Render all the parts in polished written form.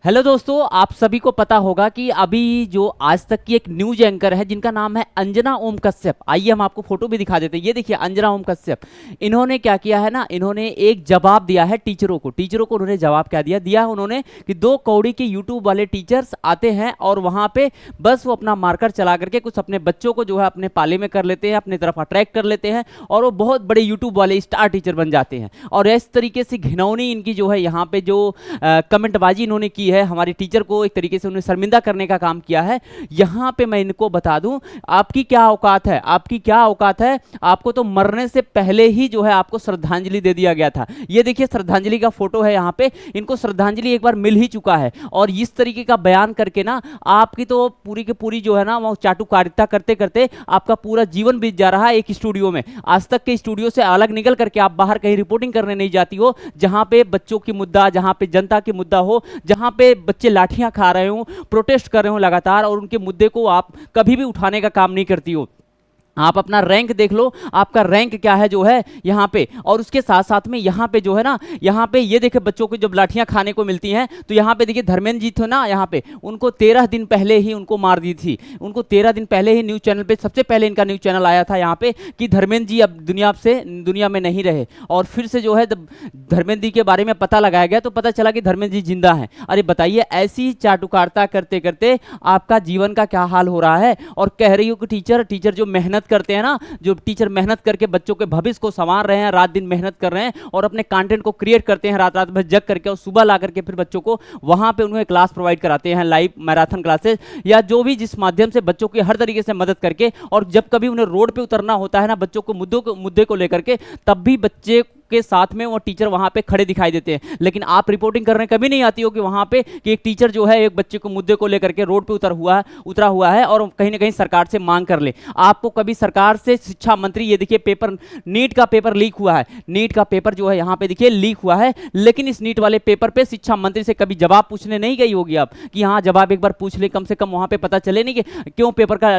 Hello दोस्तों, आप सभी को पता होगा कि अभी जो आज तक की एक न्यूज एंकर है जिनका नाम है अंजना ओम कश्यप। आइए हम आपको फोटो भी दिखा देते हैं। ये देखिए अंजना ओम कश्यप। इन्होंने क्या किया है ना, इन्होंने एक जवाब दिया है टीचरों को। उन्होंने जवाब क्या दिया उन्होंने कि 2 कौड़ी के यूट्यूब वाले टीचर्स आते हैं और वहां पे बस वो अपना मार्कर चला करके कुछ अपने बच्चों को जो है अपने पाले में कर लेते हैं, अपनी तरफ अट्रैक्ट कर लेते हैं और वो बहुत बड़े यूट्यूब वाले स्टार टीचर बन जाते हैं। और इस तरीके से घिनौनी इनकी जो है यहाँ पे जो कमेंटबाजी इन्होंने की है, हमारे टीचर को एक तरीके से उन्हें शर्मिंदा करने का काम किया है। यहां पे मैं इनको बता दूं, आपकी क्या औकात है, आपकी क्या औकात है। आपको तो मरने से पहले ही जो है आपको श्रद्धांजलि दे दिया गया था। ये देखिए श्रद्धांजलि का फोटो है यहां पे। इनको श्रद्धांजलि एक बार मिल ही चुका है और इस तरीके का बयान करके ना आपकी तो पूरी की पूरी जो है ना वो चाटुकारिता करते करते आपका पूरा जीवन बीत जा रहा है एक स्टूडियो में। आज तक के स्टूडियो से अलग निकल करके आप बाहर कहीं रिपोर्टिंग करने नहीं जाती हो, जहां पे बच्चों की मुद्दा, जहां पे जनता की मुद्दा हो, जहां पे बच्चे लाठियां खा रहे हो, प्रोटेस्ट कर रहे हो लगातार और उनके मुद्दे को आप कभी भी उठाने का काम नहीं करती हो। आप अपना रैंक देख लो, आपका रैंक क्या है जो है यहाँ पे। और उसके साथ साथ में यहाँ पे जो है ना, यहाँ पे ये देखे बच्चों को जब लाठियाँ खाने को मिलती हैं तो यहाँ पे देखिए धर्मेंद्र जी थे ना, यहाँ पे उनको 13 दिन पहले ही उनको मार दी थी। उनको 13 दिन पहले ही न्यूज़ चैनल पे, सबसे पहले इनका न्यूज़ चैनल आया था यहाँ पे कि धर्मेंद्र जी अब दुनिया में नहीं रहे। और फिर से जो है धर्मेंद्र जी के बारे में पता लगाया गया तो पता चला कि धर्मेंद्र जी जिंदा हैं। अरे बताइए, ऐसी चाटुकारिता करते करते आपका जीवन का क्या हाल हो रहा है। और कह रही हो कि टीचर जो मेहनत करते हैं ना, जो टीचर मेहनत करके बच्चों के भविष्य को संवार रहे हैं, रात दिन मेहनत कर रहे हैं और अपने कंटेंट को क्रिएट करते हैं रात रात भर जग करके और सुबह ला करके फिर बच्चों को वहां पे उन्हें क्लास प्रोवाइड कराते हैं, लाइव मैराथन क्लासेस या जो भी जिस माध्यम से बच्चों की हर तरीके से मदद करके। और जब कभी उन्हें रोड पे उतरना होता है ना बच्चों को मुद्दे को लेकर के, तब भी बच्चे के साथ में वो टीचर वहां पे खड़े दिखाई देते हैं। लेकिन आप रिपोर्टिंग करने कभी नहीं आती हो कि वहां पे कि एक टीचर जो है एक बच्चे को मुद्दे को लेकर के रोड पे उतरा हुआ है और कहीं ना कहीं सरकार से मांग कर ले। आपको कभी सरकार से शिक्षा मंत्री, ये देखिए पेपर, नीट का पेपर लीक हुआ है, नीट का पेपर जो है यहाँ पे देखिए लीक हुआ है, लेकिन इस नीट वाले पेपर पे शिक्षा मंत्री से कभी जवाब पूछने नहीं गई होगी आप कि हाँ जवाब एक बार पूछ ले, कम से कम वहां पे पता चले नहीं कि क्यों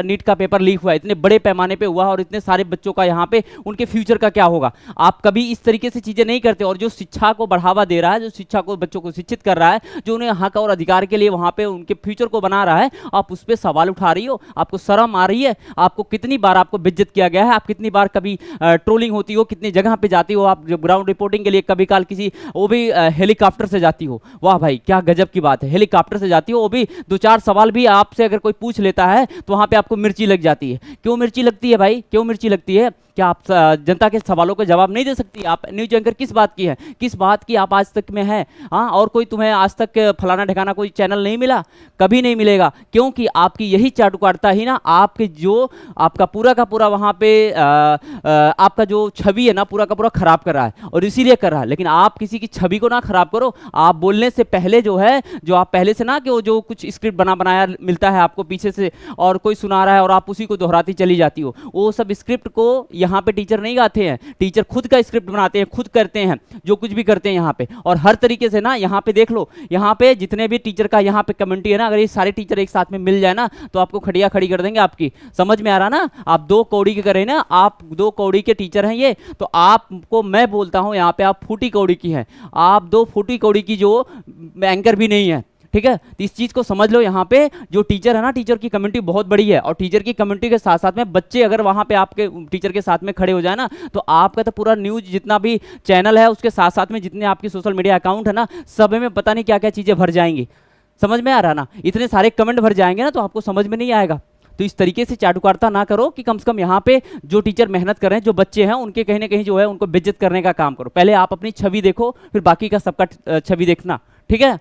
नीट का पेपर लीक हुआ है, इतने बड़े पैमाने पे हुआ और इतने सारे बच्चों का यहाँ पे उनके फ्यूचर का क्या होगा। आप कभी इस तरीके से चीजें नहीं करते। और जो शिक्षा को बढ़ावा दे रहा है, जो शिक्षा को बच्चों को शिक्षित कर रहा है, जो उन्हें हक और अधिकार के लिए वहां पे उनके फ्यूचर को बना रहा है, आप उस पर सवाल उठा रही हो। आपको शर्म आ रही है? आपको कितनी बार आपको बेइज्जत किया गया है, आप कितनी बार कभी ट्रोलिंग होती हो, कितनी जगह पे जाती हो आप जब ग्राउंड रिपोर्टिंग के लिए, कभी काल किसी वो भी हेलीकॉप्टर से जाती हो। वाह भाई क्या गजब की बात है, हेलीकॉप्टर से जाती हो, वो भी 2-4 सवाल भी आपसे अगर कोई पूछ लेता है तो वहां पे आपको मिर्ची लग जाती है। क्यों मिर्ची लगती है भाई, क्यों मिर्ची लगती है? क्या आप जनता के सवालों के जवाब नहीं दे सकती? आप न्यूज एंकर किस बात की है, किस बात की आप आज तक में है? हाँ, और कोई तुम्हें आज तक फलाना ठिकाना कोई चैनल नहीं मिला? कभी नहीं मिलेगा, क्योंकि आपकी यही चाटुकारिता ही ना आपके जो आपका पूरा का पूरा वहां पे आपका जो छवि है ना पूरा का पूरा खराब कर रहा है। और इसीलिए कर रहा है। लेकिन आप किसी की छवि को ना खराब करो। आप बोलने से पहले जो है, जो आप पहले से ना कि वो जो कुछ स्क्रिप्ट बनाया मिलता है आपको पीछे से और कोई सुना रहा है और आप उसी को दोहराती चली जाती हो, वो सब स्क्रिप्ट को यहाँ पे टीचर नहीं गाते हैं। टीचर खुद का स्क्रिप्ट बनाते हैं, खुद करते हैं जो कुछ भी करते हैं यहाँ पे। और हर तरीके से ना यहाँ पे देख लो, यहाँ पे जितने भी टीचर का यहाँ पे कम्युनिटी है ना, अगर ये सारे टीचर एक साथ में मिल जाए ना तो आपको खड़िया खड़ी कर देंगे। आपकी समझ में आ रहा ना? आप 2 कौड़ी के करें ना, आप 2 कौड़ी के टीचर हैं ये, तो आपको मैं बोलता हूँ यहाँ पे आप फूटी कौड़ी की हैं। आप 2 फूटी कौड़ी की जो एंकर भी नहीं है, ठीक है? तो इस चीज को समझ लो। यहाँ पे जो टीचर है ना, टीचर की कम्युनिटी बहुत बड़ी है और टीचर की कम्युनिटी के साथ साथ में बच्चे अगर वहां पे आपके टीचर के साथ में खड़े हो जाए ना, तो आपका तो पूरा न्यूज जितना भी चैनल है उसके साथ साथ में जितने आपकी सोशल मीडिया अकाउंट है ना, सब में पता नहीं क्या क्या चीजें भर जाएंगी। समझ में आ रहा ना? इतने सारे कमेंट भर जाएंगे ना तो आपको समझ में नहीं आएगा। तो इस तरीके से चाटुकारिता ना करो कि कम से कम यहाँ पे जो टीचर मेहनत कर रहे हैं, जो बच्चे हैं, उनके कहीं ना कहीं जो है उनको बेइज्जत करने का काम करो। पहले आप अपनी छवि देखो, फिर बाकी का सबका छवि देखना, ठीक है?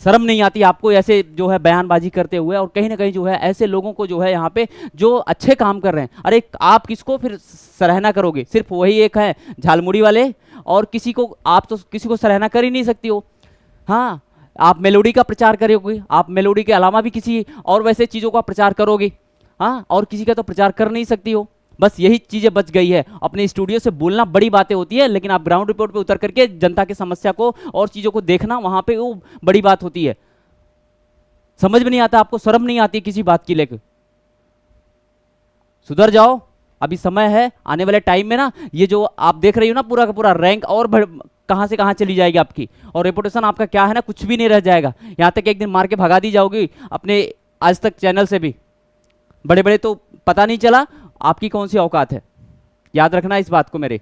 शर्म नहीं आती आपको ऐसे जो है बयानबाजी करते हुए? और कहीं ना कहीं जो है ऐसे लोगों को जो है यहाँ पे जो अच्छे काम कर रहे हैं, अरे आप किसको फिर सराहना करोगे? सिर्फ वही एक है झालमुड़ी वाले, और किसी को आप तो किसी को सराहना कर ही नहीं सकती हो। हाँ, आप मेलोडी का प्रचार करोगे, आप मेलोडी के अलावा भी किसी और वैसे चीज़ों का प्रचार करोगे। हाँ, और किसी का तो प्रचार कर नहीं सकती हो। बस यही चीजें बच गई है। अपने स्टूडियो से बोलना बड़ी बातें होती है, लेकिन आप ग्राउंड रिपोर्ट पे उतर करके जनता की समस्या को और चीजों को देखना, वहां पे वो बड़ी बात होती है। समझ में नहीं आता आपको? शर्म नहीं आती किसी बात की लेकर? सुधर जाओ, अभी समय है। आने वाले टाइम में ना ये जो आप देख रही हो ना पूरा का पूरा रैंक और कहाँ से कहाँ चली जाएगी आपकी, और रेपुटेशन आपका क्या है ना, कुछ भी नहीं रह जाएगा। यहाँ तक एक दिन मार के भगा दी जाओगी अपने आज तक चैनल से भी, बड़े बड़े तो पता नहीं चला आपकी कौन सी औकात है। याद रखना इस बात को मेरे।